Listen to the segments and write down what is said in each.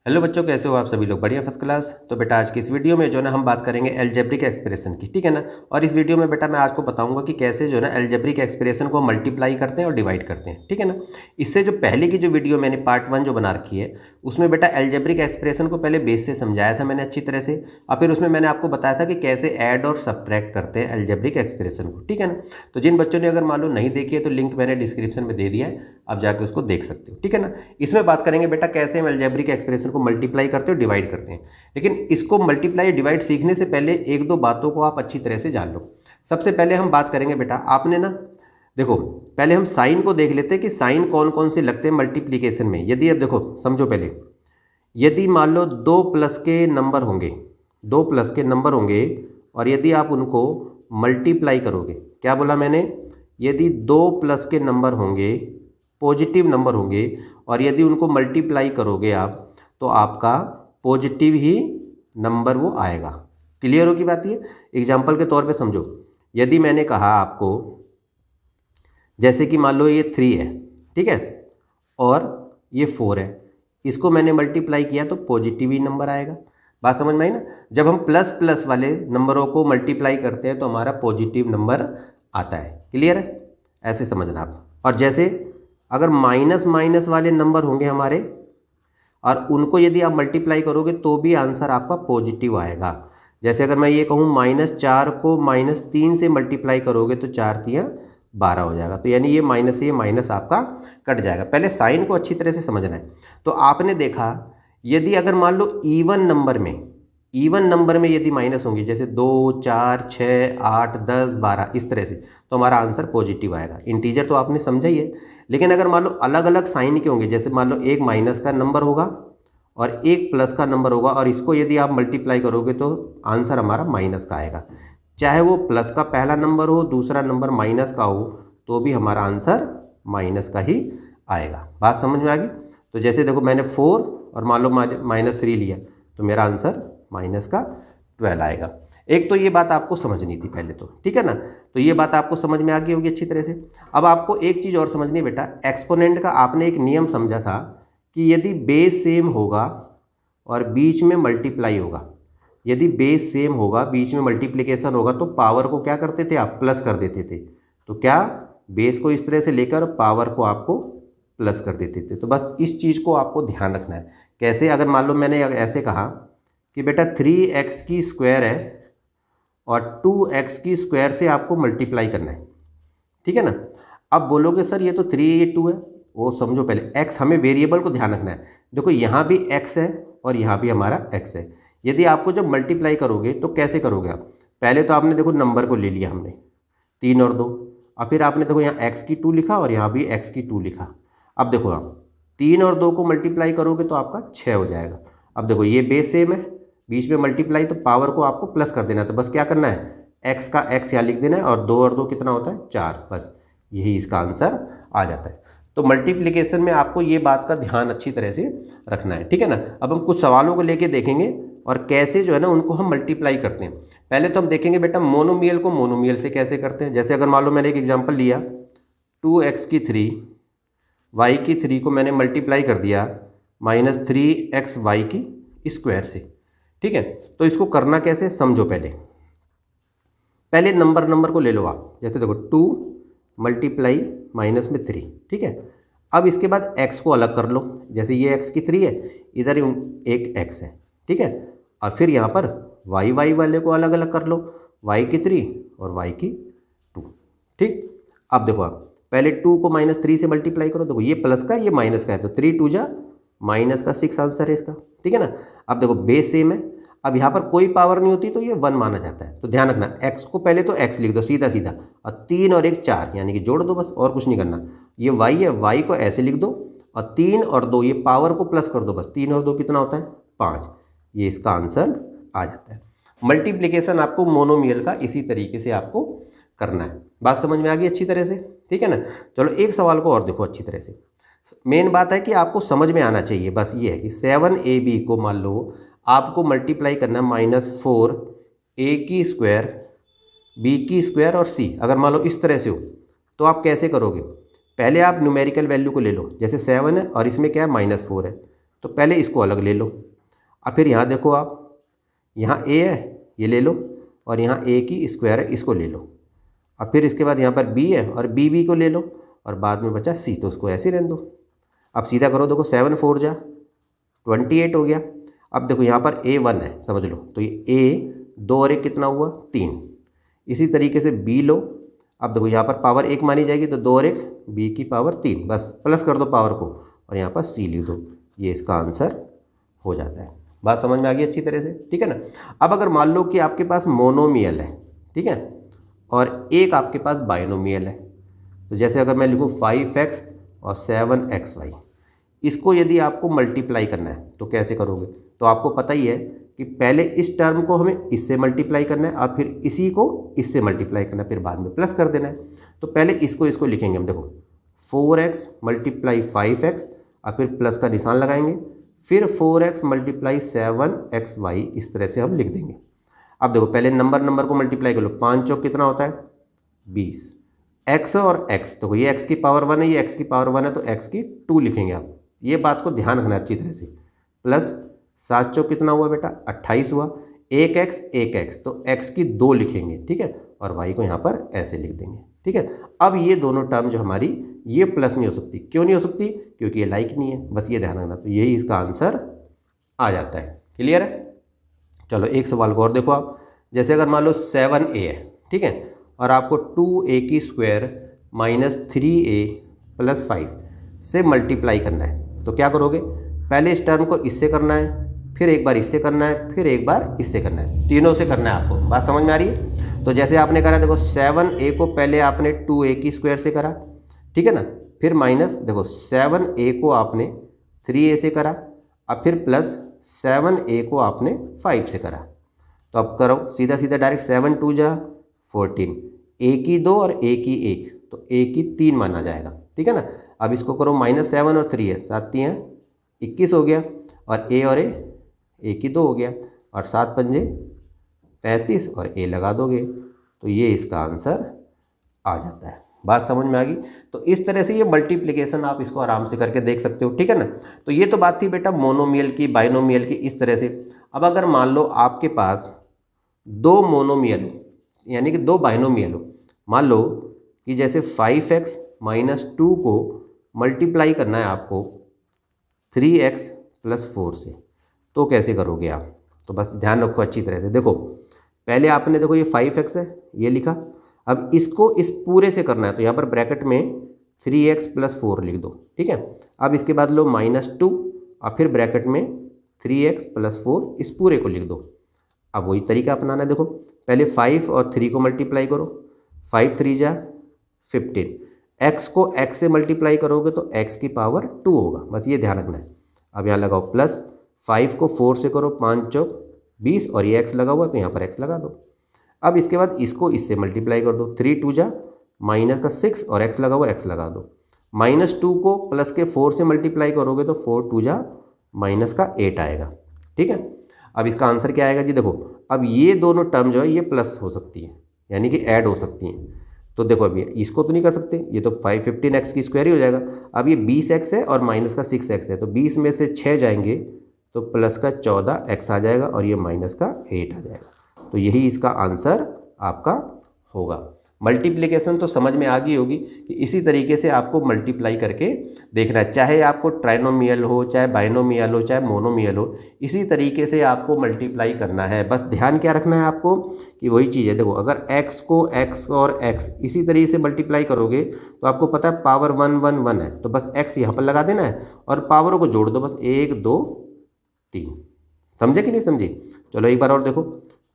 Hello बच्चों, कैसे हो आप सभी लोग? बढ़िया, फर्स्ट क्लास। तो बेटा आज की इस वीडियो में जो है ना हम बात करेंगे अलजेब्रिक एक्सप्रेशन की, ठीक है ना। और इस वीडियो में बेटा मैं आपको बताऊंगा कि कैसे जो है ना अलजेब्रिक एक्सप्रेशन को मल्टीप्लाई करते हैं और डिवाइड करते हैं, ठीक है ना। इससे जो पहले की जो वीडियो मैंने पार्ट 1 जो बना रखी है उसमें बेटा अलजेब्रिक एक्सप्रेशन को पहले बेस से समझाया था मैंने अच्छी तरह से, और फिर उसमें मैंने आपको बताया था कि कैसे ऐड और सब्ट्रैक्ट करते हैं अलजेब्रिक एक्सप्रेशन को, ठीक है ना। तो जिन बच्चों ने अगर मान लो नहीं देखी है तो लिंक मैंने डिस्क्रिप्शन में दे दिया है, आप जाके उसको देख सकते हो, ठीक है ना। इसमें बात करेंगे बेटा कैसे हम अलजेब्रिक एक्सप्रेशन को मल्टीप्लाई करते हैं और डिवाइड करते हैं। लेकिन इसको मल्टीप्लाई डिवाइड सीखने से पहले एक दो बातों को आप अच्छी तरह से जान लो। सबसे पहले हम बात करेंगे बेटा, आपने ना देखो, पहले हम साइन को देख लेते हैं कि साइन कौन कौन से लगते हैं मल्टीप्लीकेशन में। यदि अब देखो समझो पहले, यदि मान लो दो प्लस के नंबर होंगे, दो प्लस के नंबर होंगे और यदि आप उनको मल्टीप्लाई करोगे, क्या बोला मैंने, यदि दो प्लस के नंबर होंगे, पॉजिटिव नंबर होंगे, और यदि उनको मल्टीप्लाई करोगे आप तो आपका पॉजिटिव ही नंबर वो आएगा। क्लियर हो की बात? ये एग्जाम्पल के तौर पे समझो। यदि मैंने कहा आपको, जैसे कि मान लो ये 3 है, ठीक है, और ये 4 है, इसको मैंने मल्टीप्लाई किया तो पॉजिटिव ही नंबर आएगा। बात समझ में आई ना? जब हम प्लस प्लस वाले नंबरों को मल्टीप्लाई करते हैं तो हमारा पॉजिटिव नंबर आता है। क्लियर है? ऐसे समझना आप। और जैसे अगर माइनस माइनस वाले नंबर होंगे हमारे और उनको यदि आप मल्टीप्लाई करोगे तो भी आंसर आपका पॉजिटिव आएगा। जैसे अगर मैं ये कहूँ -4 को -3 से मल्टीप्लाई करोगे तो 4 तियाँ 12 हो जाएगा। तो यानी ये माइनस से ये माइनस आपका कट जाएगा। पहले साइन को अच्छी तरह से समझना है। तो आपने देखा, यदि अगर मान लो इवन नंबर में यदि माइनस होंगी, जैसे 2, 4, 6, 8, 10, 12 इस तरह से, तो हमारा आंसर पॉजिटिव आएगा। इंटीजर तो आपने समझा ही है। लेकिन अगर मान लो अलग अलग साइन के होंगे, जैसे मान लो एक माइनस का नंबर होगा और एक प्लस का नंबर होगा, और इसको यदि आप मल्टीप्लाई करोगे तो आंसर हमारा माइनस का आएगा। चाहे वो प्लस का पहला नंबर हो, दूसरा नंबर माइनस का हो, तो भी हमारा आंसर माइनस का ही आएगा। बात समझ में आ गई? तो जैसे देखो मैंने 4 और मान लो -3 लिया तो मेरा आंसर माइनस का 12 आएगा। एक तो ये बात आपको समझनी थी पहले तो, ठीक है ना। तो ये बात आपको समझ में आ गई होगी अच्छी तरह से। अब आपको एक चीज़ और समझनी है बेटा, एक्सपोनेंट का आपने एक नियम समझा था कि यदि बेस सेम होगा और बीच में मल्टीप्लाई होगा, यदि बेस सेम होगा बीच में मल्टीप्लिकेशन होगा तो पावर को क्या करते थे आप, प्लस कर देते थे। तो क्या बेस को इस तरह से लेकर पावर को आपको प्लस कर देते थे। तो बस इस चीज़ को आपको ध्यान रखना है। कैसे? अगर मान लो मैंने ऐसे कहा कि बेटा 3x की स्क्वायर है और 2x की स्क्वायर से आपको मल्टीप्लाई करना है, ठीक है ना। अब बोलोगे सर ये तो 3 है, ये 2 है। वो समझो पहले, x हमें वेरिएबल को ध्यान रखना है। देखो यहाँ भी x है और यहाँ भी हमारा x है। यदि आपको जब मल्टीप्लाई करोगे तो कैसे करोगे आप? पहले तो आपने देखो नंबर को ले लिया हमने 3 और 2, और फिर आपने देखो यहाँ x की 2 लिखा और यहाँ भी x की 2 लिखा। अब देखो आप 3 और 2 को मल्टीप्लाई करोगे तो आपका 6 हो जाएगा। अब देखो ये बेस सेम है, बीच में मल्टीप्लाई, तो पावर को आपको प्लस कर देना है। तो बस क्या करना है, x का x यहाँ लिख देना है, और 2 और 2 कितना होता है, 4। बस यही इसका आंसर आ जाता है। तो मल्टीप्लिकेशन में आपको ये बात का ध्यान अच्छी तरह से रखना है, ठीक है ना। अब हम कुछ सवालों को लेके देखेंगे और कैसे जो है ना उनको हम मल्टीप्लाई करते हैं। पहले तो हम देखेंगे बेटा मोनोमियल को मोनोमियल से कैसे करते हैं। जैसे अगर मान लो मैंने एक एग्जाम्पल लिया, 2x की 3 y की 3 को मैंने मल्टीप्लाई कर दिया -3x y की स्क्वायर से, ठीक है। तो इसको करना कैसे समझो। पहले नंबर को ले लो आप। जैसे देखो 2 मल्टीप्लाई माइनस में 3, ठीक है। अब इसके बाद x को अलग कर लो। जैसे ये x की 3 है, इधर एक x है, ठीक है। और फिर यहाँ पर y वाले को अलग अलग कर लो, y की 3 और y की 2, ठीक। अब देखो आप पहले 2 को -3 से मल्टीप्लाई करो। देखो ये प्लस का ये माइनस का है, तो 3 2 जा -6 आंसर है इसका, ठीक है ना। अब देखो बेस सेम है, अब यहाँ पर कोई पावर नहीं होती तो ये 1 माना जाता है। तो ध्यान रखना, x को पहले तो x लिख दो सीधा सीधा, और 3 और 1 4 यानी कि जोड़ दो, बस और कुछ नहीं करना। ये y है, y को ऐसे लिख दो, और 3 और 2 ये पावर को प्लस कर दो, बस 3 और 2 कितना होता है, 5। ये इसका आंसर आ जाता है। मल्टीप्लिकेशन आपको मोनोमियल का इसी तरीके से आपको करना है। बात समझ में आ गई अच्छी तरह से, ठीक है ना। चलो एक सवाल को और देखो अच्छी तरह से। मेन बात है कि आपको समझ में आना चाहिए, बस ये है कि 7ab को मान लो आपको मल्टीप्लाई करना है -4a की स्क्वायर, b की स्क्वायर और c। अगर मान लो इस तरह से हो तो आप कैसे करोगे? पहले आप न्यूमेरिकल वैल्यू को ले लो। जैसे 7 है और इसमें क्या है, -4 है, तो पहले इसको अलग ले लो। अब फिर यहाँ देखो आप, यहाँ a है ये ले लो, और यहाँ a की स्क्वायर है इसको ले लो। अब फिर इसके बाद यहाँ पर b है और b को ले लो, और बाद में बचा c, तो उसको ऐसे रहने दो। अब सीधा करो, देखो 7 4 जा 28 हो गया। अब देखो यहाँ पर a1 है समझ लो, तो ये a 2 और 1 कितना हुआ 3। इसी तरीके से b लो। अब देखो यहाँ पर पावर 1 मानी जाएगी, तो 2 और 1 b की पावर 3, बस प्लस कर दो पावर को, और यहाँ पर c लिख दो। ये इसका आंसर हो जाता है। बात समझ में आ गई अच्छी तरह से, ठीक है ना। अब अगर मान लो कि आपके पास मोनोमियल है, ठीक है, और एक आपके पास बाइनोमियल है, तो जैसे अगर मैं लिखूँ 5x और 7xy, इसको यदि आपको मल्टीप्लाई करना है तो कैसे करोगे? तो आपको पता ही है कि पहले इस टर्म को हमें इससे मल्टीप्लाई करना है, और फिर इसी को इससे मल्टीप्लाई करना है, फिर बाद में प्लस कर देना है। तो पहले इसको लिखेंगे हम, देखो 4x मल्टीप्लाई 5x, और फिर प्लस का निशान लगाएंगे, फिर 4x मल्टीप्लाई 7xy, इस तरह से हम लिख देंगे। अब देखो पहले नंबर को मल्टीप्लाई कर लो, 5 चौक कितना होता है 20, x और x, तो ये x की पावर 1 है, ये x की पावर 1 है, तो x की 2 लिखेंगे आप। ये बात को ध्यान रखना अच्छी तरह से। प्लस 7 चौक कितना हुआ बेटा 28 हुआ, 1x, तो x की 2 लिखेंगे, ठीक है, और y को यहाँ पर ऐसे लिख देंगे, ठीक है। अब ये दोनों टर्म जो हमारी, ये प्लस नहीं हो सकती। क्यों नहीं हो सकती? क्योंकि ये लाइक नहीं है, बस ये ध्यान रखना। तो यही इसका आंसर आ जाता है। क्लियर है? चलो एक सवाल को और देखो आप। जैसे अगर मान लो 7a है, ठीक है, और आपको 2a की स्क्वायर माइनस 3a प्लस 5 से मल्टीप्लाई करना है, तो क्या करोगे? पहले इस टर्म को इससे करना है, फिर एक बार इससे करना है, फिर एक बार इससे करना है, तीनों से करना है आपको। बात समझ में आ रही है? तो जैसे आपने करा, देखो 7a को पहले आपने 2a की स्क्वायर से करा, ठीक है ना, फिर माइनस देखो 7a को आपने 3a से करा, अब फिर प्लस 7a को आपने 5 से करा। तो अब करो सीधा सीधा डायरेक्ट, 7 2 जा 14, a की 2 और a की 1, तो a की 3 माना जाएगा, ठीक है ना। अब इसको करो -7 और 3 है, 7 3 21 हो गया, और a और a की 2 हो गया, और 7 5 35, और a लगा दोगे, तो ये इसका आंसर आ जाता है। बात समझ में आ गई? तो इस तरह से ये मल्टीप्लिकेशन आप इसको आराम से करके देख सकते हो, ठीक है ना। तो ये तो बात थी बेटा मोनोमियल की, बाइनोमियल की, इस तरह से। अब अगर मान लो आपके पास 2 मोनोमियल यानी कि 2 बाइनोमियल हो, मान लो कि जैसे 5x माइनस 2 को मल्टीप्लाई करना है आपको 3x प्लस 4 से, तो कैसे करोगे आप? तो बस ध्यान रखो अच्छी तरह से। देखो पहले आपने, देखो ये 5x है, ये लिखा, अब इसको इस पूरे से करना है, तो यहाँ पर ब्रैकेट में 3x प्लस 4 लिख दो, ठीक है। अब इसके बाद लो -2, और फिर ब्रैकेट में 3x प्लस 4 इस पूरे को लिख दो। अब वही तरीका अपनाना है। देखो पहले 5 और 3 को मल्टीप्लाई करो, 5 3 जा 15, x को x से मल्टीप्लाई करोगे तो x की पावर 2 होगा, बस ये ध्यान रखना है। अब यहाँ लगाओ प्लस, 5 को 4 से करो, 5 चौक 20, और ये x लगा हुआ तो यहाँ पर x लगा दो। अब इसके बाद इसको इससे मल्टीप्लाई कर दो, 3 2 जा -6, और x लगा हुआ x लगा दो। -2 को प्लस के 4 से मल्टीप्लाई करोगे तो 4 2 जा -8 आएगा, ठीक है। अब इसका आंसर क्या आएगा जी? देखो अब ये दोनों टर्म जो है ये प्लस हो सकती है, यानी कि ऐड हो सकती हैं। तो देखो अभी इसको तो नहीं कर सकते, ये तो 15x की स्क्वायर ही हो जाएगा। अब ये 20x है और माइनस का 6x है, तो 20 में से 6 जाएंगे तो प्लस का 14x आ जाएगा, और ये माइनस का 8 आ जाएगा। तो यही इसका आंसर आपका होगा। मल्टीप्लिकेशन तो समझ में आ गई होगी कि इसी तरीके से आपको मल्टीप्लाई करके देखना है, चाहे आपको ट्राइनोमियल हो, चाहे बाइनोमियल हो, चाहे मोनोमियल हो, इसी तरीके से आपको मल्टीप्लाई करना है। बस ध्यान क्या रखना है आपको कि वही चीज़ है। देखो अगर x को x और x इसी तरीके से मल्टीप्लाई करोगे तो आपको पता है पावर 1 1 1 है, तो बस x यहाँ पर लगा देना है और पावरों को जोड़ दो, बस 1 2 3। समझे कि नहीं समझे? चलो एक बार और देखो,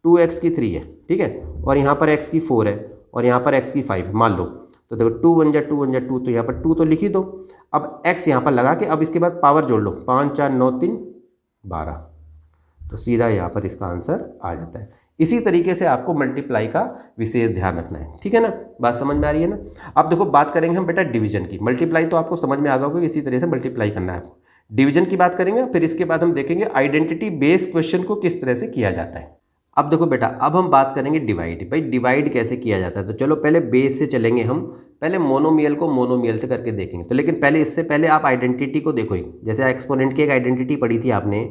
2x की 3 है, ठीक है, और यहाँ पर x की 4 है, और यहाँ पर x की 5 मान लो, तो देखो 2 1 जा 2 1 जा 2, तो यहाँ पर 2 तो लिख ही दो। अब x यहाँ पर लगा के अब इसके बाद पावर जोड़ लो, 5 4 9 3 12, तो सीधा यहाँ पर इसका आंसर आ जाता है। इसी तरीके से आपको मल्टीप्लाई का विशेष ध्यान रखना है, ठीक है ना। बात समझ में आ रही है ना। अब देखो बात करेंगे हम बेटा डिवीजन की। मल्टीप्लाई तो आपको समझ में आ गया होगा, इसी तरह से मल्टीप्लाई करना है आपको। डिवीजन की बात करेंगे, फिर इसके बाद हम देखेंगे आइडेंटिटी बेस्ड क्वेश्चन को किस तरह से किया जाता है। अब देखो बेटा, अब हम बात करेंगे डिवाइड। भाई डिवाइड कैसे किया जाता है, तो चलो पहले बेस से चलेंगे हम। पहले मोनोमियल को मोनोमियल से करके देखेंगे। तो लेकिन पहले, इससे पहले आप आइडेंटिटी को देखो। जैसे एक्सपोनेंट की एक आइडेंटिटी पढ़ी थी आपने,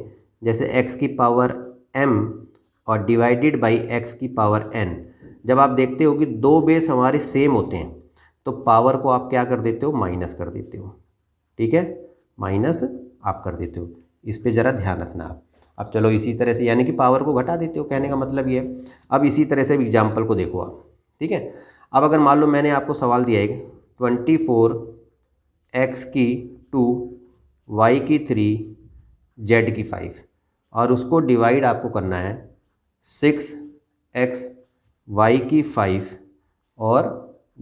जैसे एक्स की पावर m और डिवाइडेड बाई एक्स की पावर n। जब आप देखते हो कि दो बेस हमारे सेम होते हैं तो पावर को आप क्या कर देते हो, माइनस कर देते हो। ठीक है, माइनस आप कर देते हो। इस पे ज़रा ध्यान रखना आप। अब चलो इसी तरह से, यानी कि पावर को घटा देते हो, कहने का मतलब ये है। अब इसी तरह से एग्जाम्पल को देखो आप। ठीक है, अब अगर मान लो मैंने आपको सवाल दिया है 24 x की 2 y की 3 z की 5 और उसको डिवाइड आपको करना है 6x y की 5 और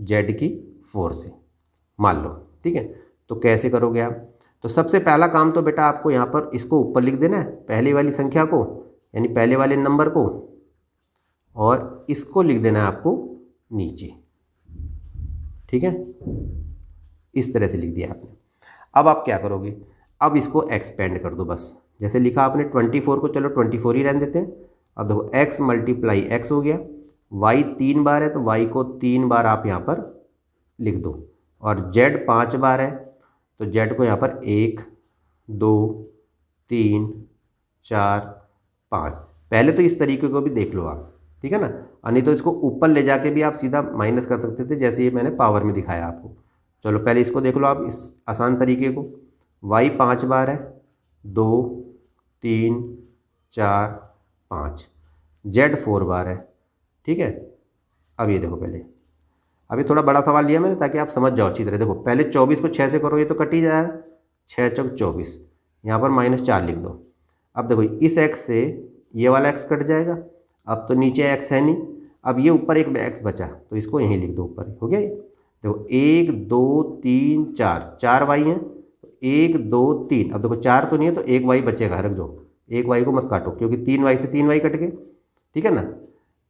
z की 4 से, मान लो। ठीक है, तो कैसे करोगे आप? तो सबसे पहला काम तो बेटा आपको यहाँ पर इसको ऊपर लिख देना है, पहले वाली संख्या को, यानी पहले वाले नंबर को, और इसको लिख देना है आपको नीचे। ठीक है, इस तरह से लिख दिया आपने। अब आप क्या करोगे, अब इसको एक्सपेंड कर दो बस। जैसे लिखा आपने 24 को, चलो 24 ही रहने देते हैं। अब देखो x मल्टीप्लाई एक्स हो गया, y 3 बार है तो y को 3 बार आप यहाँ पर लिख दो, और z 5 बार है तो z को यहाँ पर 1 2 3 4 5। पहले तो इस तरीके को भी देख लो आप, ठीक है ना, और नहीं तो इसको ऊपर ले जाके भी आप सीधा माइनस कर सकते थे, जैसे ये मैंने पावर में दिखाया आपको। चलो पहले इसको देख लो आप, इस आसान तरीके को। y 5 बार है, 2 3 4 5, z 4 बार है। ठीक है, अब ये देखो, पहले अभी थोड़ा बड़ा सवाल लिया मैंने ताकि आप समझ जाओ अच्छी तरह। देखो पहले 24 को 6 से करो, ये तो कट ही जाएगा, 6 चौक 24, यहाँ पर -4 लिख दो। अब देखो इस x से ये वाला x कट जाएगा, अब तो नीचे x है नहीं, अब ये ऊपर एक x बचा तो इसको यहीं लिख दो, ऊपर हो गया। देखो 1 2 3 4 y हैं, 1 2 3। अब देखो 4 तो नहीं है तो 1 y बचेगा, रख दो, 1 y को मत काटो क्योंकि 3 y से 3 y कट गए। ठीक है ना,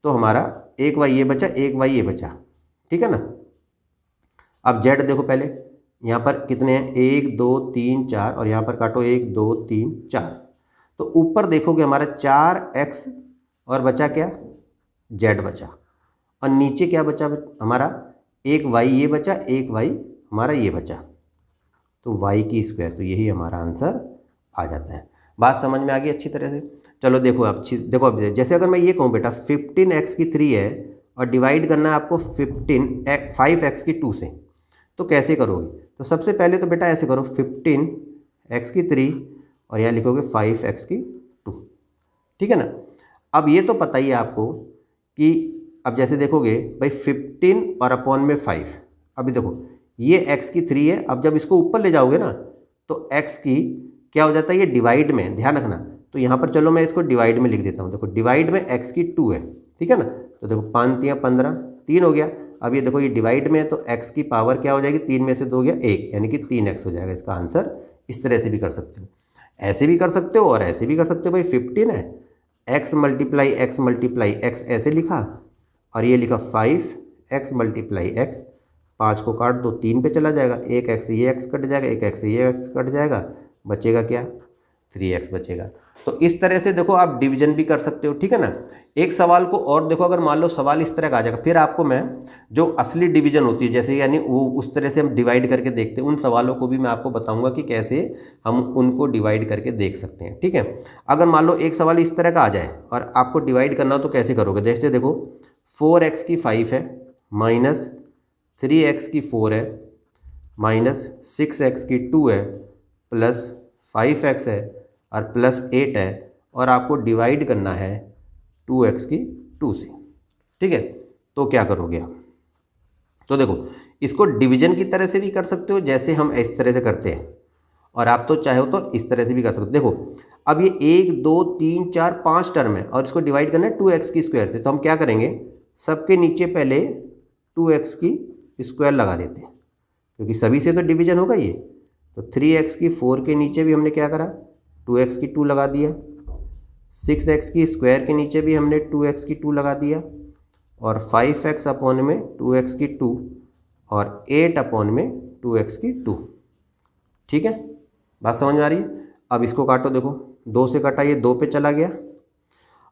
तो हमारा 1 y ये बचा, 1 y ये बचा। ठीक है ना, अब z देखो पहले यहाँ पर कितने हैं, 1 2 3 4, और यहाँ पर काटो 1 2 3 4। तो ऊपर देखोगे हमारा 4x और बचा क्या, z बचा, और नीचे क्या बचा हमारा, 1 y ये बचा, 1 y हमारा ये बचा, तो y की स्क्वायर, तो यही हमारा आंसर आ जाता है। बात समझ में आ गई अच्छी तरह से? चलो देखो अब देखो, अब जैसे अगर मैं ये कहूँ बेटा 15x की 3 है और डिवाइड करना है आपको 5x की 2 से, तो कैसे करोगे? तो सबसे पहले तो बेटा ऐसे करो, 15x की 3 और यहाँ लिखोगे 5x की 2। ठीक है ना, अब ये तो पता ही है आपको कि अब जैसे देखोगे भाई 15 और अपॉन में 5, अभी देखो ये x की 3 है, अब जब इसको ऊपर ले जाओगे ना तो x की क्या हो जाता है, ये डिवाइड में, ध्यान रखना। तो यहाँ पर चलो मैं इसको डिवाइड में लिख देता हूँ। देखो डिवाइड में x की 2 है, ठीक है ना, तो देखो 5 3 15, 3 हो गया। अब ये देखो ये डिवाइड में है तो x की पावर क्या हो जाएगी, 3 में से 2 गया 1, यानी कि 3x हो जाएगा इसका आंसर। इस तरह से भी कर सकते हो, ऐसे भी कर सकते हो और ऐसे भी कर सकते हो। भाई 15 है, x मल्टीप्लाई x ऐसे लिखा, और ये लिखा 5x मल्टीप्लाई x, 5 को काट दो, 3 पे चला जाएगा, एक x ये x कट जाएगा, एक x ये x कट जाएगा, बचेगा क्या, 3x बचेगा। तो इस तरह से देखो आप डिवीजन भी कर सकते हो। ठीक है ना, एक सवाल को और देखो, अगर मान लो सवाल इस तरह का आ जाएगा, फिर आपको मैं जो असली डिवीजन होती है, जैसे यानी वो उस तरह से हम डिवाइड करके देखते हैं, उन सवालों को भी मैं आपको बताऊंगा कि कैसे हम उनको डिवाइड करके देख सकते हैं। ठीक है, अगर मान लो एक सवाल इस तरह का आ जाए और आपको डिवाइड करना हो तो कैसे करोगे? जैसे देखो 4x की 5 है, माइनस 3x की 4 है, माइनस 6x की 2 है, प्लस 5x है और प्लस 8 है, और आपको डिवाइड करना है 2x की 2 से। ठीक है, तो क्या करोगे आप? तो देखो इसको डिवीजन की तरह से भी कर सकते हो, जैसे हम इस तरह से करते हैं, और आप तो चाहे हो तो इस तरह से भी कर सकते हो। देखो अब ये 1 2 3 4 5 टर्म है और इसको डिवाइड करना है 2x की स्क्वायर से, तो हम क्या करेंगे, सबके नीचे पहले 2x की स्क्वायर लगा देते हैं, क्योंकि सभी से तो डिवीजन होगा ये। तो 3x की 4 के नीचे भी हमने क्या करा, 2x की 2 लगा दिया, 6x की स्क्वायर के नीचे भी हमने 2x की 2 लगा दिया, और 5x अपॉन में 2x की 2, और 8 अपॉन में 2x की 2। ठीक है, बात समझ में आ रही है? अब इसको काटो, देखो 2 से कटा, ये 2 पे चला गया,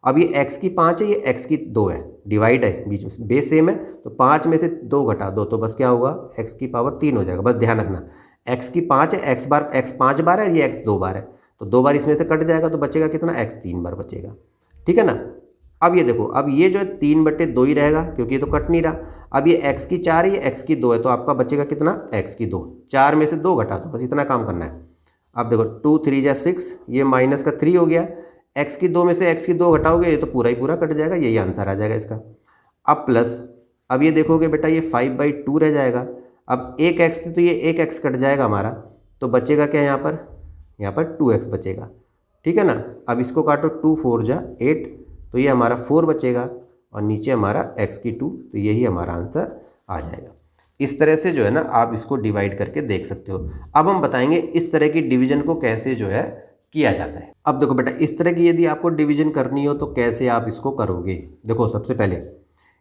अब ये x की 5 है, ये x की 2 है, डिवाइड है, बीच में बेस सेम है, तो 5 में से 2 घटा दो तो बस क्या होगा, x की पावर 3 हो जाएगा। बस ध्यान रखना x की 5 है, x 5 बार है, ये x 2 बार है, तो 2 बार इसमें से कट जाएगा तो बचेगा कितना, x 3 बार बचेगा। ठीक है ना। अब ये देखो, अब ये जो है 3/2 ही रहेगा क्योंकि ये तो कट नहीं रहा। अब ये x की 4 है, ये x की 2 है, तो आपका बचेगा कितना, x की 2। 4 में से 2 घटा दो, बस इतना काम करना है। अब देखो 2 3 जा 6, ये माइनस का 3 हो गया, x की 2 में से x की 2 घटाओगे ये तो पूरा ही पूरा कट जाएगा, यही आंसर आ जाएगा इसका। अब प्लस, अब ये देखोगे बेटा ये 5/2 रह जाएगा। अब एक x थी तो ये एक x कट जाएगा हमारा, तो बचेगा क्या यहाँ पर 2x बचेगा। ठीक है ना। अब इसको काटो, 2 4 जा 8, तो ये हमारा 4 बचेगा और नीचे हमारा x की 2, तो यही हमारा आंसर आ जाएगा। इस तरह से जो है ना आप इसको डिवाइड करके देख सकते हो। अब हम बताएंगे इस तरह की डिवीजन को कैसे जो है किया जाता है। अब देखो बेटा, इस तरह की यदि आपको डिवीजन करनी हो तो कैसे आप इसको करोगे। देखो सबसे पहले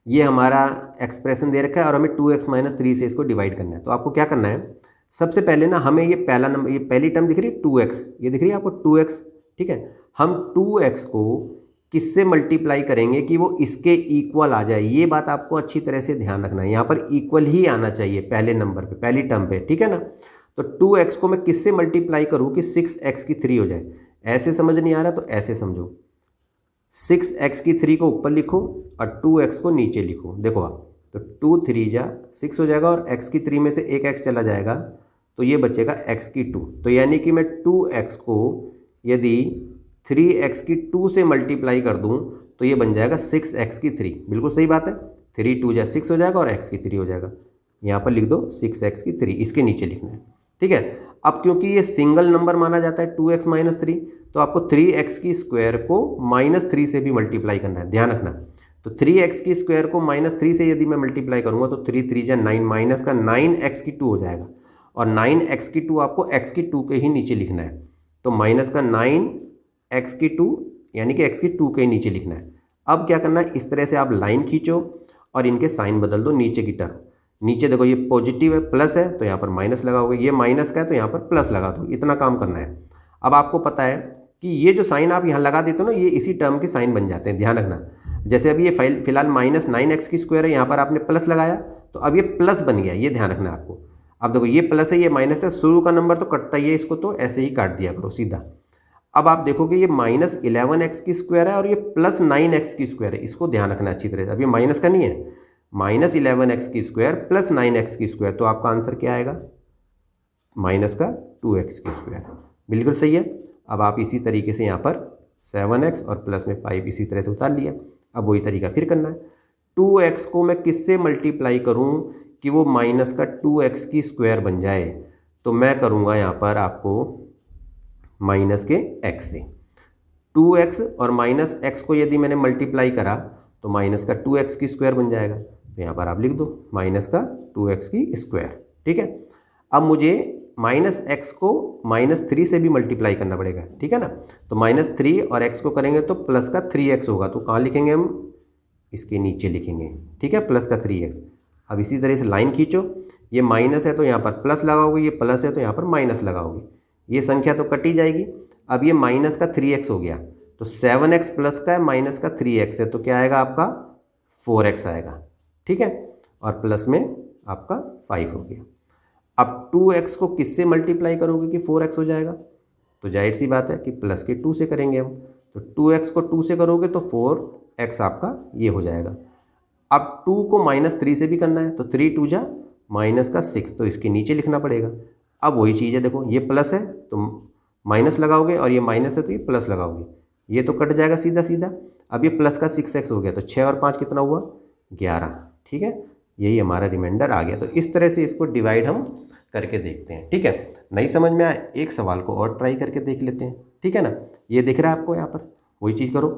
ये हमारा एक्सप्रेशन दे रखा है और हमें 2x - 3 से इसको डिवाइड करना है। तो आपको क्या करना है, सबसे पहले ना हमें ये पहला नंबर, ये पहली टर्म दिख रही है 2x, ये दिख रही है आपको 2x। ठीक है, हम 2x को किससे मल्टीप्लाई करेंगे कि वो इसके इक्वल आ जाए। ये बात आपको अच्छी तरह से ध्यान रखना है, यहाँ पर इक्वल ही आना चाहिए पहले नंबर पे, पहली टर्म पे। ठीक है ना। तो 2x को मैं किससे मल्टीप्लाई करूँ कि 6x की 3 हो जाए। ऐसे समझ नहीं आ रहा तो ऐसे समझो, 6x की 3 को ऊपर लिखो और 2x को नीचे लिखो। देखो आप, तो 2 3 जा 6 हो जाएगा और x की 3 में से एक x चला जाएगा तो ये बचेगा x की 2। तो यानी कि मैं 2x को यदि 3x की 2 से मल्टीप्लाई कर दूं तो ये बन जाएगा 6x की 3। बिल्कुल सही बात है, 3 2 जा 6 हो जाएगा और x की 3 हो जाएगा। यहाँ पर लिख दो 6x की 3, इसके नीचे लिखना है। ठीक है। अब क्योंकि ये सिंगल नंबर माना जाता है 2x - 3, तो आपको 3x की स्क्वायर को -3 से भी मल्टीप्लाई करना है, ध्यान रखना। तो 3x की स्क्वायर को -3 से यदि मैं मल्टीप्लाई करूँगा तो 3 3 जा 9, माइनस का 9x की 2 हो जाएगा और 9x की 2 आपको x की 2 के ही नीचे लिखना है। तो माइनस का 9x की 2 यानी कि x की 2 के नीचे लिखना है। अब क्या करना है, इस तरह से आप लाइन खींचो और इनके साइन बदल दो नीचे की टर्म। नीचे देखो ये पॉजिटिव है, प्लस है तो यहाँ पर माइनस लगाओगे, ये माइनस का है तो यहाँ पर प्लस लगा दो, इतना काम करना है। अब आपको पता है कि ये जो साइन आप यहाँ लगा देते हो ना, ये इसी टर्म के साइन बन जाते हैं, ध्यान रखना। जैसे अभी ये फिलहाल -9x की स्क्वायर है, यहाँ पर आपने प्लस लगाया तो अब ये प्लस बन गया, ये ध्यान रखना आपको। अब देखो ये प्लस है, ये माइनस है, शुरू का नंबर तो कटता ही है, इसको तो ऐसे ही काट दिया करो सीधा। अब आप देखोगे ये -11x की स्क्वायर है और ये +9x की स्क्वायर है, इसको ध्यान रखना अच्छी तरह से। अब ये माइनस का नहीं है, -11x की स्क्वायर +9x की स्क्वायर, तो आपका आंसर क्या आएगा, माइनस का 2x की स्क्वायर। बिल्कुल सही है। अब आप इसी तरीके से यहाँ पर 7x और प्लस में 5 इसी तरह से उतार लिया। अब वही तरीका फिर करना है, 2x को मैं किससे मल्टीप्लाई करूँ कि वो माइनस का 2x की स्क्वायर बन जाए। तो मैं करूँगा यहाँ पर आपको माइनस के x से। 2x और -x को यदि मैंने मल्टीप्लाई करा तो माइनस का 2x की स्क्वायर बन जाएगा। तो यहाँ पर आप लिख दो माइनस का 2x की स्क्वायर। ठीक है। अब मुझे -x को -3 से भी मल्टीप्लाई करना पड़ेगा। ठीक है ना। तो -3 और x को करेंगे तो प्लस का 3x होगा, तो कहाँ लिखेंगे हम, इसके नीचे लिखेंगे। ठीक है, प्लस का 3x। अब इसी तरह से लाइन खींचो, ये माइनस है तो यहाँ पर प्लस लगाओगे, ये प्लस है तो यहाँ पर माइनस लगाओगे, ये संख्या तो कटी जाएगी। अब ये माइनस का 3x हो गया, तो 7x प्लस का है माइनस का 3x है, तो क्या आएगा आपका 4x आएगा। ठीक है, और प्लस में आपका 5 हो गया। अब 2x को किससे मल्टीप्लाई करोगे कि 4x हो जाएगा, तो जाहिर सी बात है कि प्लस के 2 से करेंगे हम। तो 2x को 2 से करोगे तो 4x आपका ये हो जाएगा। अब 2 को -3 से भी करना है, तो 3 2 जा -6, तो इसके नीचे लिखना पड़ेगा। अब वही चीज़ है, देखो ये प्लस है तो माइनस लगाओगे और ये माइनस है तो ये प्लस लगाओगे, ये तो कट जाएगा सीधा सीधा। अब ये प्लस का 6x हो गया, तो 6 और 5 कितना हुआ 11। ठीक है, यही हमारा रिमाइंडर आ गया। तो इस तरह से इसको डिवाइड हम करके देखते हैं। ठीक है, नहीं समझ में आए एक सवाल को और ट्राई करके देख लेते हैं। ठीक है ना, ये दिख रहा है आपको यहाँ पर, वही चीज़ करो।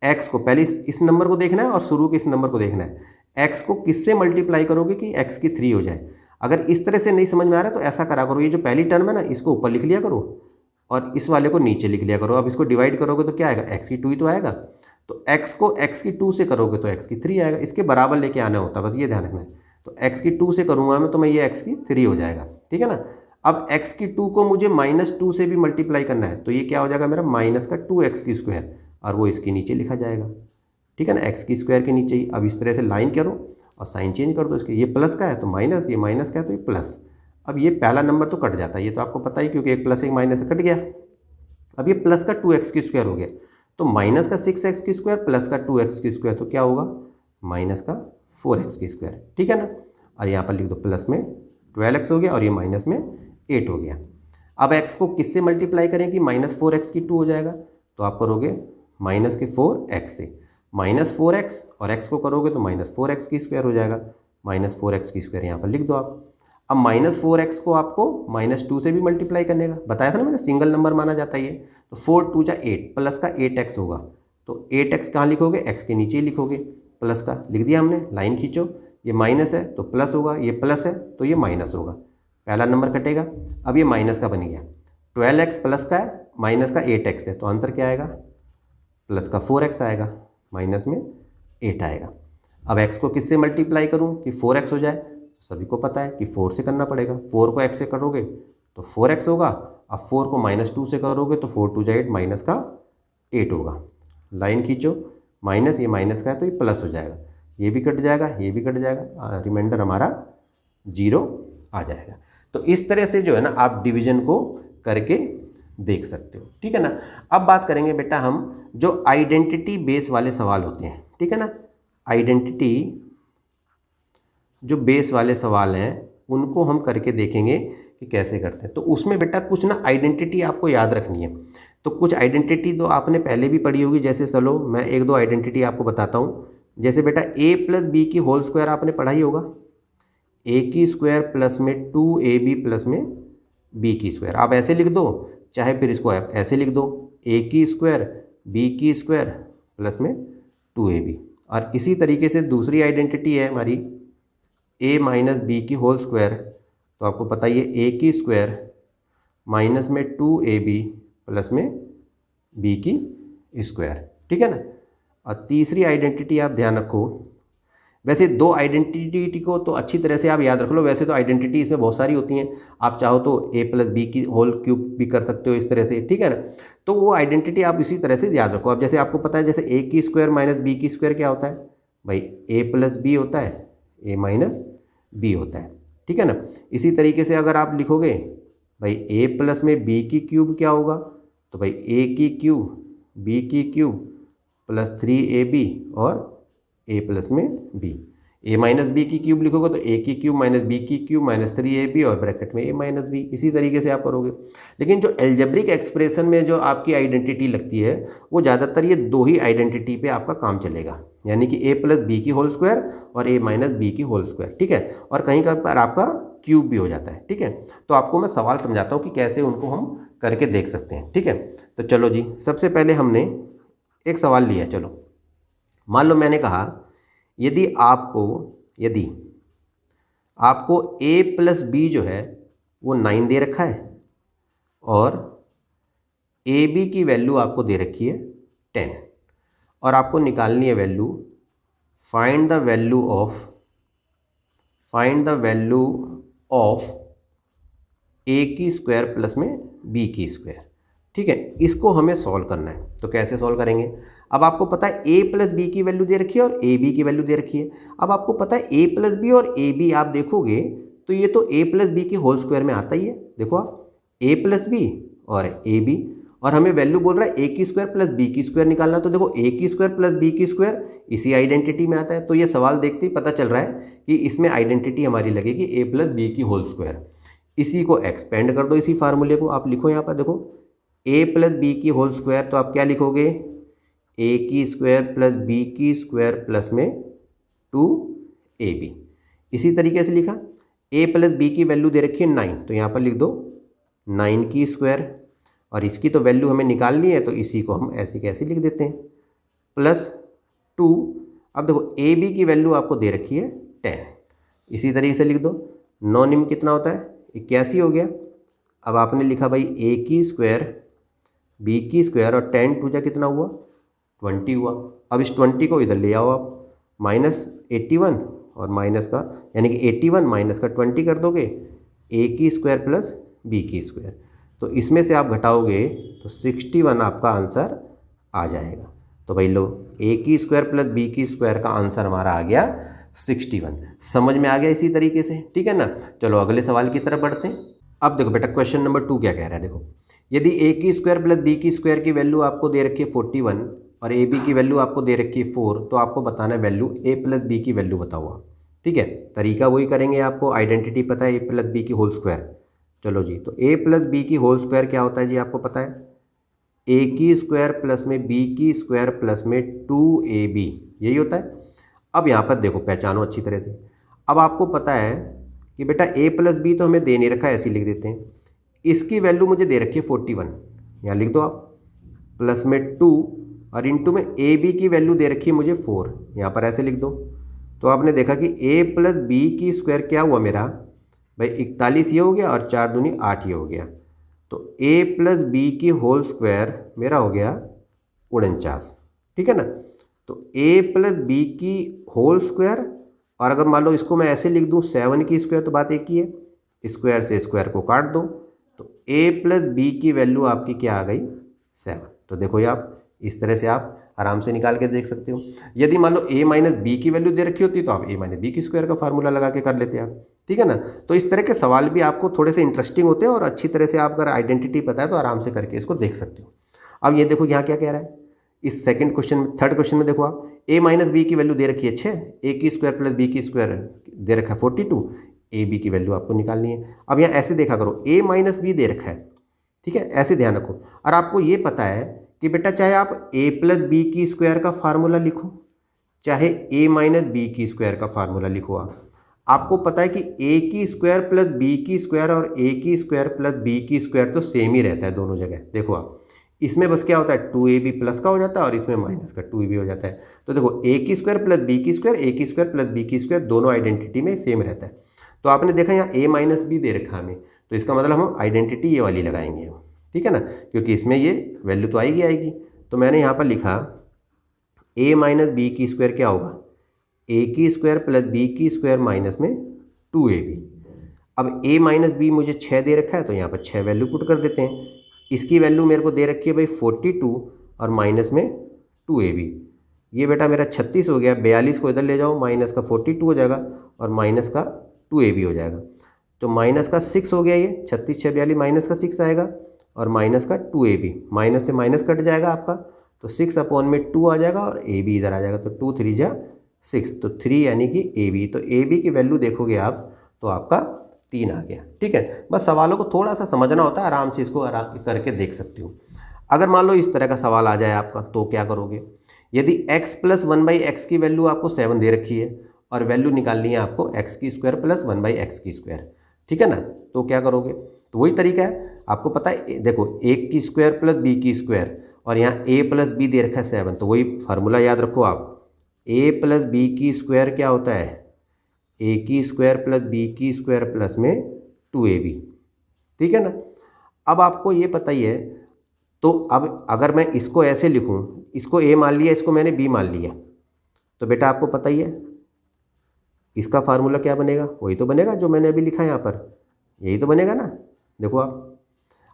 x को पहले इस नंबर को देखना है और शुरू के इस नंबर को देखना है। x को किससे मल्टीप्लाई करोगे कि x की 3 हो जाए। अगर इस तरह से नहीं समझ में आ रहा है तो ऐसा करा करो, ये जो पहली टर्म है ना इसको ऊपर लिख लिया करो और इस वाले को नीचे लिख लिया करो। अब इसको डिवाइड करोगे तो क्या आएगा, x की 2 ही तो आएगा। तो x को x की 2 से करोगे तो x की 3 आएगा, इसके बराबर लेके आना होता है, बस ये ध्यान रखना है। तो x की 2 से करूँगा मैं तो मैं ये x की 3 हो जाएगा। ठीक है ना। अब x की 2 को मुझे -2 से भी मल्टीप्लाई करना है, तो ये क्या हो जाएगा मेरा माइनस का 2x की स्क्वायर। और वो इसके नीचे लिखा जाएगा, ठीक है ना, एक्स की स्क्वायर के नीचे ही। अब इस तरह से लाइन करो और साइन चेंज कर दो इसके, ये प्लस का है तो माइनस, ये माइनस का है तो ये प्लस। अब ये पहला नंबर तो कट जाता है, ये तो आपको पता ही, क्योंकि एक प्लस एक माइनस से कट गया। अब ये प्लस का 2x की स्क्वायर हो गया, तो माइनस का 6x की स्क्वायर प्लस का 2x की स्क्वायर, तो क्या होगा, माइनस का 4x की स्क्वायर, ठीक है ना। और यहाँ पर लिख दो प्लस में 12x हो गया और ये माइनस में 8 हो गया। अब x को किससे मल्टीप्लाई करें कि माइनस 4x की 2 हो जाएगा, तो आप करोगे माइनस के 4x से, माइनस 4x और x को करोगे तो माइनस 4x की स्क्वायर हो जाएगा, माइनस 4x की स्क्वायर यहाँ पर लिख दो आप। अब माइनस 4x को आपको माइनस 2 से भी मल्टीप्लाई करने का बताया था ना मैंने, सिंगल नंबर माना जाता है ये, तो 4 2 जा 8 प्लस का 8x होगा, तो 8x कहाँ लिखोगे, x के नीचे ही लिखोगे, प्लस का लिख दिया हमने, लाइन खींचो, ये माइनस है तो प्लस होगा, ये प्लस है तो ये माइनस होगा, पहला नंबर कटेगा। अब ये माइनस का बन गया, 12x प्लस का है, माइनस का 8x है, तो आंसर क्या आएगा, प्लस का 4x आएगा, माइनस में 8 आएगा। अब x को किससे मल्टीप्लाई करूं कि 4x हो जाए, सभी को पता है कि 4 से करना पड़ेगा, 4 को x से करोगे तो 4x होगा, अब 4 को माइनस 2 से करोगे तो 4 2 जा 8 माइनस का 8 होगा, लाइन खींचो, माइनस, ये माइनस का है तो ये प्लस हो जाएगा, ये भी कट जाएगा, ये भी कट जाएगा, रिमाइंडर हमारा 0 आ जाएगा। तो इस तरह से जो है ना आप डिवीजन को करके देख सकते हो, ठीक है ना। अब बात करेंगे बेटा हम जो आइडेंटिटी बेस वाले सवाल होते हैं, ठीक है ना, आइडेंटिटी जो बेस वाले सवाल हैं उनको हम करके देखेंगे कि कैसे करते हैं। तो उसमें बेटा कुछ ना आइडेंटिटी आपको याद रखनी है, तो कुछ आइडेंटिटी तो आपने पहले भी पढ़ी होगी, जैसे चलो मैं एक दो आइडेंटिटी आपको बताता हूँ। जैसे बेटा a प्लस बी की होल स्क्वायर आपने पढ़ा ही होगा, a की स्क्वायर प्लस में 2ab प्लस में b की स्क्वायर, आप ऐसे लिख दो, चाहे फिर इसको आप ऐसे लिख दो, a की स्क्वायर b की स्क्वायर प्लस में 2ab। और इसी तरीके से दूसरी आइडेंटिटी है हमारी a माइनस बी की होल स्क्वायर, तो आपको पता ही है a की स्क्वायर माइनस में 2ab प्लस में b की स्क्वायर, ठीक है ना। और तीसरी आइडेंटिटी आप ध्यान रखो, वैसे दो आइडेंटिटी को तो अच्छी तरह से आप याद रख लो, वैसे तो आइडेंटिटी इसमें बहुत सारी होती हैं, आप चाहो तो a प्लस बी की होल क्यूब भी कर सकते हो इस तरह से, ठीक है ना। तो वो आइडेंटिटी आप इसी तरह से याद रखो। अब जैसे आपको पता है जैसे a की स्क्वायर माइनस बी की स्क्वायर क्या होता है भाई, a प्लस बी होता है, a माइनस बी होता है, ठीक है ना। इसी तरीके से अगर आप लिखोगे भाई a प्लस में b की क्यूब क्या होगा, तो भाई a की क्यूब b की क्यूब प्लस 3ab और a प्लस में b, a माइनस बी की क्यूब लिखोगे तो a की क्यूब माइनस b की क्यूब माइनस 3ab और ब्रैकेट में a माइनस b, इसी तरीके से आप करोगे। लेकिन जो एल्जेब्रिक एक्सप्रेशन में जो आपकी आइडेंटिटी लगती है वो ज़्यादातर ये दो ही आइडेंटिटी पे आपका काम चलेगा, यानी कि a प्लस बी की होल स्क्वायर और a माइनस बी की होल स्क्वायर, ठीक है। और कहीं कहीं पर आपका क्यूब भी हो जाता है, ठीक है। तो आपको मैं सवाल समझाता हूँ कि कैसे उनको हम करके देख सकते हैं, ठीक है। तो चलो जी, सबसे पहले हमने एक सवाल लिया, चलो मान लो मैंने कहा यदि आपको a प्लस बी जो है वो 9 दे रखा है और ए बी की वैल्यू आपको दे रखी है 10, और आपको निकालनी है value, find the value of a की स्क्वायर प्लस में b की स्क्वायर, ठीक है। इसको हमें सॉल्व करना है, तो कैसे सॉल्व करेंगे। अब आपको पता है a प्लस बी की वैल्यू दे रखी है और ए बी की वैल्यू दे रखी है। अब आपको पता है a प्लस बी और ए बी आप देखोगे तो ये तो a प्लस बी की होल स्क्वायर में आता ही है, देखो आप a प्लस बी और ए बी, और हमें वैल्यू बोल रहा है a की स्क्वायर प्लस बी की स्क्वायर निकालना, तो देखो a की स्क्वायर प्लस बी की स्क्वायर इसी आइडेंटिटी में आता है। तो ये सवाल देखते ही पता चल रहा है कि इसमें आइडेंटिटी हमारी लगेगी a प्लस बी की होल स्क्वायर। इसी को एक्सपेंड कर दो, इसी फार्मूले को आप लिखो यहाँ पर, देखो a प्लस बी की होल स्क्वायर, तो आप क्या लिखोगे, a की स्क्वायर प्लस b की स्क्वायर प्लस में 2ab। इसी तरीके से लिखा, a प्लस बी की वैल्यू दे रखी है 9, तो यहाँ पर लिख दो 9 की स्क्वायर, और इसकी तो वैल्यू हमें निकालनी है तो इसी को हम ऐसे कैसे लिख देते हैं, प्लस 2। अब देखो ए बी की वैल्यू आपको दे रखी है 10, इसी तरीके से लिख दो, 9 निम कितना होता है 81 हो गया। अब आपने लिखा भाई a की स्क्वायर b की स्क्वायर और 10 2 जा कितना हुआ 20 हुआ। अब इस 20 को इधर ले आओ आप, माइनस 81 और माइनस का यानी कि 81 माइनस का 20 कर दोगे, a की स्क्वायर प्लस b की स्क्वायर, तो इसमें से आप घटाओगे तो 61 आपका आंसर आ जाएगा। तो भाई लो ए की स्क्वायर प्लस बी की स्क्वायर का आंसर हमारा आ गया 61। समझ में आ गया इसी तरीके से, ठीक है ना। चलो अगले सवाल की तरफ बढ़ते हैं। अब देखो बेटा क्वेश्चन नंबर 2 क्या कह रहा है, देखो यदि ए की स्क्वायर प्लस बी की स्क्वायर की वैल्यू आपको दे रखी है 41 और ए बी की वैल्यू आपको दे रखी है 4, तो आपको बताना है वैल्यू ए प्लस बी की वैल्यू बताओ आप। ठीक है, तरीका वही करेंगे, आपको आइडेंटिटी पता है ए प्लस बी की होल स्क्वायर। चलो जी, तो ए प्लस बी की होल स्क्वायर क्या होता है जी, आपको पता है ए की स्क्वायर प्लस में बी की स्क्वायर प्लस में 2ab, यही होता है। अब यहाँ पर देखो पहचानो अच्छी तरह से। अब आपको पता है कि बेटा a प्लस बी तो हमें दे नहीं रखा है, ऐसे ही लिख देते हैं। इसकी वैल्यू मुझे दे रखी है 41, यहाँ लिख दो आप, प्लस में 2 और इंटू में ए बी की वैल्यू दे रखी है मुझे 4, यहाँ पर ऐसे लिख दो। तो आपने देखा कि a प्लस बी की स्क्वायर क्या हुआ मेरा भाई 41 ये हो गया और 4 दूनी 8 ये हो गया। तो a प्लस बी की होल स्क्वायर मेरा हो गया 49, ठीक है ना। तो a प्लस बी की होल स्क्वायर, और अगर मान लो इसको मैं ऐसे लिख दूँ 7 की स्क्वायर, तो बात एक ही है, स्क्वायर से स्क्वायर को काट दो। तो a प्लस बी की वैल्यू आपकी क्या आ गई 7। तो देखो ये आप इस तरह से आप आराम से निकाल के देख सकते हो। यदि मान लो a माइनस बी की वैल्यू दे रखी होती तो आप a माइनस बी की स्क्वायर का फार्मूला लगा के कर लेते आप, ठीक है ना। तो इस तरह के सवाल भी आपको थोड़े से इंटरेस्टिंग होते हैं और अच्छी तरह से आप अगर आइडेंटिटी पता है तो आराम से करके इसको देख सकते हो। अब ये देखो यहाँ क्या कह रहा है, इस सेकंड क्वेश्चन में, थर्ड क्वेश्चन में देखो आप, a माइनस बी की वैल्यू दे रखी है 6, a की स्क्वायर प्लस बी की स्क्वायर दे रखा है 42, ए बी की वैल्यू आपको निकालनी है। अब यहाँ ऐसे देखा करो, a माइनस बी दे रखा है, ठीक है, ऐसे ध्यान रखो। और आपको ये पता है कि बेटा चाहे आप a प्लस बी की स्क्वायर का फार्मूला लिखो, चाहे a माइनस बी की स्क्वायर का फार्मूला लिखो, आपको पता है कि a की स्क्वायर प्लस बी की स्क्वायर और a की स्क्वायर प्लस बी की स्क्वायर तो सेम ही रहता है दोनों जगह। देखो आप, इसमें बस क्या होता है 2ab प्लस का हो जाता है और इसमें माइनस का 2ab हो जाता है। तो देखो a की स्क्वायर प्लस बी की स्क्वायर, a की स्क्वायर प्लस बी की स्क्वायर दोनों आइडेंटिटी में सेम रहता है। तो आपने देखा यहाँ a माइनस बी दे रखा हमें, तो इसका मतलब हम आइडेंटिटी ये वाली लगाएंगे, ठीक है ना, क्योंकि इसमें ये वैल्यू तो आएगी। तो मैंने यहाँ पर लिखा a माइनस बी की स्क्वायर क्या होगा, a की स्क्वायर प्लस बी की स्क्वायर माइनस में 2ab। अब a माइनस बी मुझे 6 दे रखा है, तो यहाँ पर 6 वैल्यू पुट कर देते हैं। इसकी वैल्यू मेरे को दे रखी है भाई 42 और माइनस में 2ab। ये बेटा मेरा 36 हो गया, 42 को इधर ले जाओ, माइनस का 42 हो जाएगा और माइनस का 2ab हो जाएगा। तो माइनस का 6 हो गया, ये 36 6 42 माइनस का 6 आएगा और माइनस का 2ab, माइनस से माइनस कट जाएगा आपका, तो 6 अपॉन में 2 आ जाएगा और ab इधर आ जाएगा। तो 2 3 जा 6, तो 3 यानी कि ab। तो ab की वैल्यू देखोगे आप तो आपका 3 आ गया, ठीक है। बस सवालों को थोड़ा सा समझना होता है, आराम से इसको आराम करके देख सकते हो। अगर मान लो इस तरह का सवाल आ जाए आपका, तो क्या करोगे, यदि x प्लस 1/x की वैल्यू आपको 7 दे रखी है और वैल्यू निकालनी है आपको x की स्क्वायर प्लस 1/x की स्क्वायर, ठीक है ना, तो क्या करोगे, तो वही तरीका है, आपको पता है, देखो a की स्क्वायर प्लस b की स्क्वायर और यहाँ a प्लस बी दे रखा है 7, तो वही फार्मूला याद रखो आप, a प्लस बी की स्क्वायर क्या होता है, a की स्क्वायर प्लस b की स्क्वायर प्लस में 2ab, ठीक है ना। अब आपको ये पता ही है, तो अब अगर मैं इसको ऐसे लिखूं, इसको a मान लिया, इसको मैंने b मान लिया, तो बेटा आपको पता ही है इसका फार्मूला क्या बनेगा, वही तो बनेगा जो मैंने अभी लिखा है यहाँ पर, यही तो बनेगा ना। देखो आप,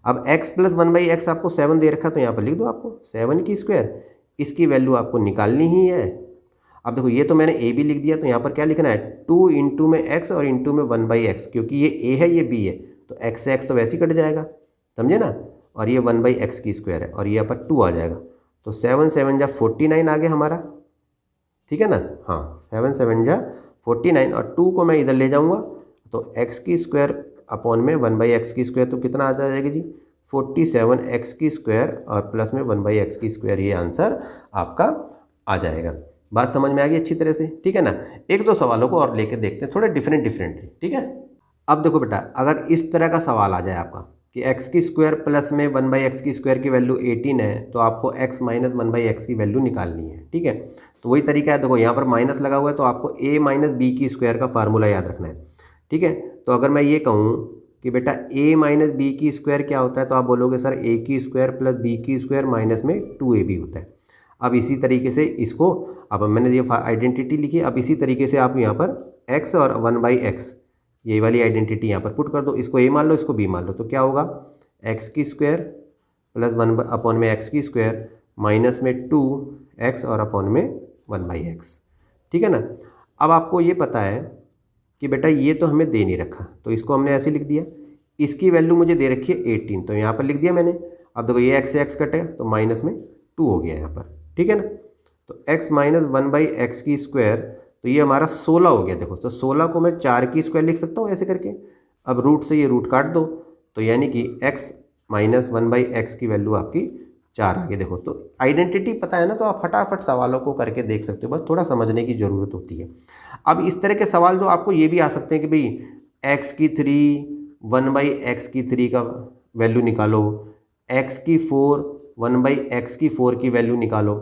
अब x प्लस 1/x आपको 7 दे रखा, तो यहाँ पर लिख दो आपको 7 की स्क्वायर, इसकी वैल्यू आपको निकालनी ही है। अब देखो ये तो मैंने a भी लिख दिया, तो यहाँ पर क्या लिखना है 2 इंटू में x और इंटू में 1/x, क्योंकि ये a है ये b है, तो x से x तो वैसे ही कट जाएगा, समझे ना, और ये 1/x की स्क्वायर है और ये यहाँ पर 2 आ जाएगा। तो 7 7 जा 49 आ गया हमारा, ठीक है ना, हाँ 7 7 जा 49 और 2 को मैं इधर ले जाऊँगा, तो x की स्क्वायर अपॉन में 1/x की स्क्वायर, तो कितना आ जाएगा जी 47x की स्क्वायर और प्लस में 1/x की स्क्वायर, ये आंसर आपका आ जाएगा। बात समझ में आ गई अच्छी तरह से, ठीक है ना। एक दो सवालों को और लेके देखते हैं, थोड़े डिफरेंट थे, ठीक है। अब देखो बेटा, अगर इस तरह का सवाल आ जाए आपका कि x की स्क्वायर प्लस में 1/x की स्क्वायर की वैल्यू 18 है, तो आपको x माइनस 1/x की वैल्यू निकालनी है, ठीक है। तो वही तरीका है, देखो यहाँ पर माइनस लगा हुआ है, तो आपको a माइनस बी की स्क्वायर का फार्मूला याद रखना है, ठीक है। तो अगर मैं ये कहूँ कि बेटा a माइनस बी की स्क्वायर क्या होता है, तो आप बोलोगे सर a की स्क्वायर प्लस बी की स्क्वायर माइनस में 2ab होता है। अब इसी तरीके से इसको, अब मैंने ये आइडेंटिटी लिखी, अब इसी तरीके से आप यहाँ पर x और 1/x ये वाली आइडेंटिटी यहाँ पर पुट कर दो, इसको a मान लो, इसको b मान लो, तो क्या होगा x की स्क्वायर प्लस 1 अपॉन में x की स्क्वायर माइनस में 2x और अपॉन में 1/x, ठीक है ना। अब आपको ये पता है कि बेटा ये तो हमें दे नहीं रखा, तो इसको हमने ऐसे लिख दिया। इसकी वैल्यू मुझे दे रखी है 18, तो यहाँ पर लिख दिया मैंने। अब देखो ये x से x कटे तो माइनस में 2 हो गया यहाँ पर, ठीक है ना। तो x माइनस 1/x की स्क्वायर, तो ये हमारा 16 हो गया। देखो तो 16 को मैं 4 की स्क्वायर लिख सकता हूँ ऐसे करके। अब रूट से ये रूट काट दो, तो यानी कि x माइनस 1/x की वैल्यू आपकी 4 आ गई। देखो तो आइडेंटिटी पता है ना, तो आप फटाफट सवालों को करके देख सकते हो, बस थोड़ा समझने की ज़रूरत होती है। अब इस तरह के सवाल जो आपको ये भी आ सकते हैं कि भाई x की 3 1/x की 3 का वैल्यू निकालो, x की 4 1/x की 4 की वैल्यू निकालो।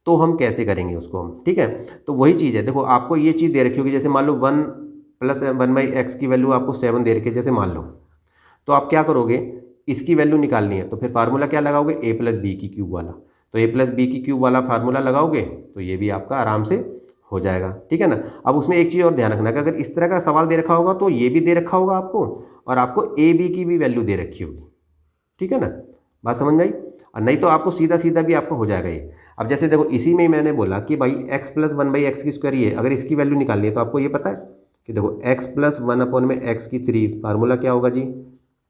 तो हम कैसे करेंगे उसको हम, ठीक है। तो वही चीज़ है, देखो आपको ये चीज़ दे रखी होगी, जैसे मान लो 1 + 1/x की वैल्यू आपको 7 दे रखी है, जैसे मान लो। तो आप क्या करोगे, इसकी वैल्यू निकालनी है, तो फिर फार्मूला क्या लगाओगे, a + b की क्यूब वाला। तो a + b की क्यूब वाला फार्मूला लगाओगे तो ये भी आपका आराम से हो जाएगा, ठीक है ना। अब उसमें एक चीज़ और ध्यान रखना कि अगर इस तरह का सवाल दे रखा होगा तो ये भी दे रखा होगा आपको, और आपको a b की भी वैल्यू दे रखी होगी, ठीक है ना। बात समझ में आई। और नहीं तो आपको सीधा सीधा भी आपको हो जाएगा ये। अब जैसे देखो इसी में ही मैंने बोला कि भाई x + 1/x की स्क्वायर, ये अगर इसकी वैल्यू निकालनी है तो आपको ये पता है कि देखो x + 1/x की 3 फार्मूला क्या होगा जी,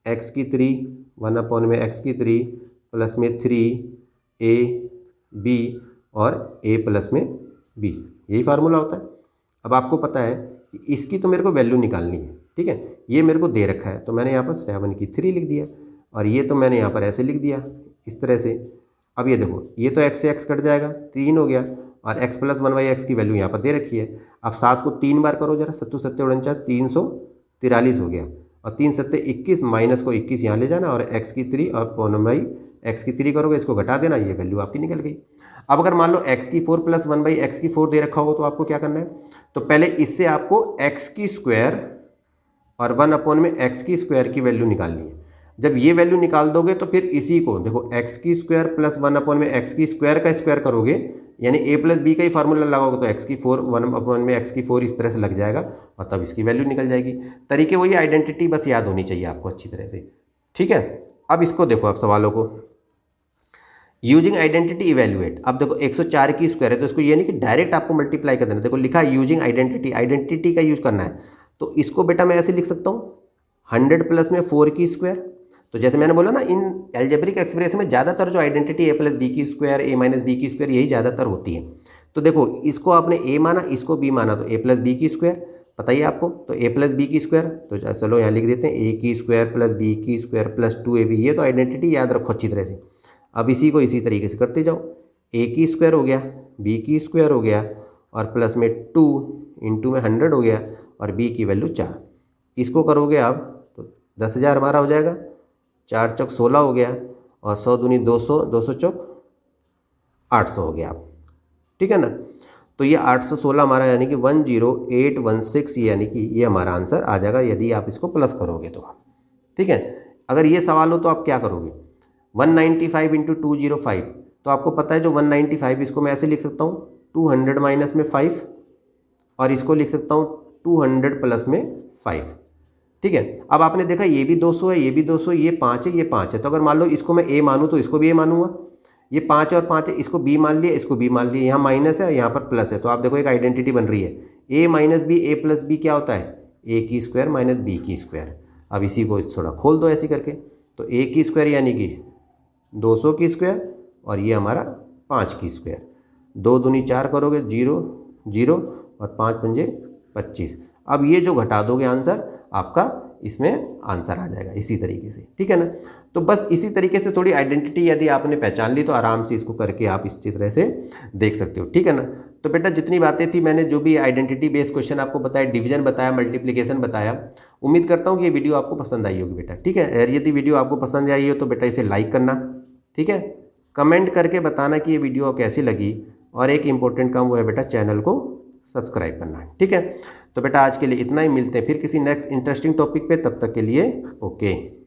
x की 3 1/x की 3 प्लस में 3ab और a प्लस में b, यही फार्मूला होता है। अब आपको पता है कि इसकी तो मेरे को वैल्यू निकालनी है, ठीक है। ये मेरे को दे रखा है तो मैंने यहाँ पर 7 की 3 लिख दिया, और ये तो मैंने यहाँ पर ऐसे लिख दिया इस तरह से। अब ये देखो ये तो x से x कट जाएगा, 3 हो गया, और x + 1/x की वैल्यू यहाँ पर दे रखी है। अब 7 को 3 बार करो जरा, 7 7 49 343 हो गया, और 3 7 21, माइनस को 21 यहाँ ले जाना, और x की 3 और 1/x की 3 करोगे, इसको घटा देना, ये वैल्यू आपकी निकल गई। अब अगर मान लो x की 4 + 1/x की 4 दे रखा हो तो आपको क्या करना है, तो पहले इससे आपको x की स्क्वायर और 1/x की स्क्वायर की वैल्यू निकालनी है। जब ये वैल्यू निकाल दोगे तो फिर इसी को देखो x की स्क्वायर प्लस 1/x की स्क्वायर का स्क्वायर करोगे, यानी a + b का ही फार्मूला लगाओगे, तो x की 4 1/x की 4 इस तरह से लग जाएगा, और तब इसकी वैल्यू निकल जाएगी। तरीके वही, आइडेंटिटी बस याद होनी चाहिए आपको अच्छी तरह से, ठीक है। अब इसको देखो आप सवालों को, यूजिंग आइडेंटिटी इवेल्युएट। अब देखो 104 की स्क्वायर है, तो इसको ये नहीं कि डायरेक्ट आपको मल्टीप्लाई कर देना, देखो लिखा है यूजिंग आइडेंटिटी, आइडेंटिटी का यूज करना है। तो इसको बेटा मैं ऐसे लिख सकता हूँ 100 प्लस में 4 की स्क्वायर। तो जैसे मैंने बोला ना, इन एल्जेब्रिक एक्सप्रेशन में ज़्यादातर जो आइडेंटिटी a + b की स्क्वायर a - b की स्क्वायर यही ज़्यादातर होती है। तो देखो इसको आपने a माना, इसको b माना, तो a + b की स्क्वायर पता ही आपको, तो a + b की स्क्वायर, तो चलो यहाँ लिख देते हैं a की स्क्वायर प्लस b की स्क्वायर प्लस 2ab। ये तो आइडेंटिटी याद रखो अच्छी तरह से। अब इसी को इसी तरीके से करते जाओ, a की स्क्वायर हो गया, b की स्क्वायर हो गया, और प्लस में 2 इंटू में 100 हो गया, और b की वैल्यू 4। इसको करोगे आप तो 10,000 हमारा हो जाएगा, 4 चौक 16 हो गया, और 100 दूनी 200, 200 चौक 800 हो गया आप, ठीक है ना। तो ये 816 हमारा यानी कि 10816, यानी कि ये हमारा आंसर आ जाएगा यदि आप इसको प्लस करोगे तो, ठीक है। अगर ये सवाल हो तो आप क्या करोगे, 195 इंटू 205, तो आपको पता है जो 195, इसको मैं ऐसे लिख सकता हूँ 200 माइनस में 5, और इसको लिख सकता हूँ 200 प्लस में 5, ठीक है। अब आपने देखा ये भी 200 है, ये भी 200, ये 5 है, ये 5 है। तो अगर मान लो इसको मैं a मानूँ तो इसको भी a मानूंगा, ये 5 और 5 है, इसको b मान लिया, इसको b मान लिया, यहाँ माइनस है, यहाँ पर प्लस है। तो आप देखो एक आइडेंटिटी बन रही है, a - b, a + b क्या होता है, a की स्क्वायर माइनस b की स्क्वायर। अब इसी को थोड़ा खोल दो ऐसे करके, तो a की स्क्वायर यानी कि 200 की स्क्वायर, और ये हमारा 5 की स्क्वायर, 2 दूनी 4 करोगे 0 0, और 5 पंजे 25। अब ये जो घटा दोगे आंसर आपका, इसमें आंसर आ जाएगा इसी तरीके से, ठीक है ना। तो बस इसी तरीके से थोड़ी आइडेंटिटी यदि आपने पहचान ली तो आराम से इसको करके आप इसी तरह से देख सकते हो, ठीक है ना। तो बेटा जितनी बातें थी, मैंने जो भी आइडेंटिटी बेस्ड क्वेश्चन आपको बताया, डिवीजन बताया, मल्टीप्लिकेशन बताया, उम्मीद करता हूँ कि ये वीडियो आपको पसंद आई होगी बेटा, ठीक है। यदि वीडियो आपको पसंद आई हो तो बेटा इसे लाइक करना, ठीक है। कमेंट करके बताना कि ये वीडियो कैसी लगी, और एक इंपॉर्टेंट काम वो है बेटा चैनल को सब्सक्राइब करना, ठीक है। तो बेटा आज के लिए इतना ही, मिलते हैं फिर किसी नेक्स्ट इंटरेस्टिंग टॉपिक पे, तब तक के लिए ओके।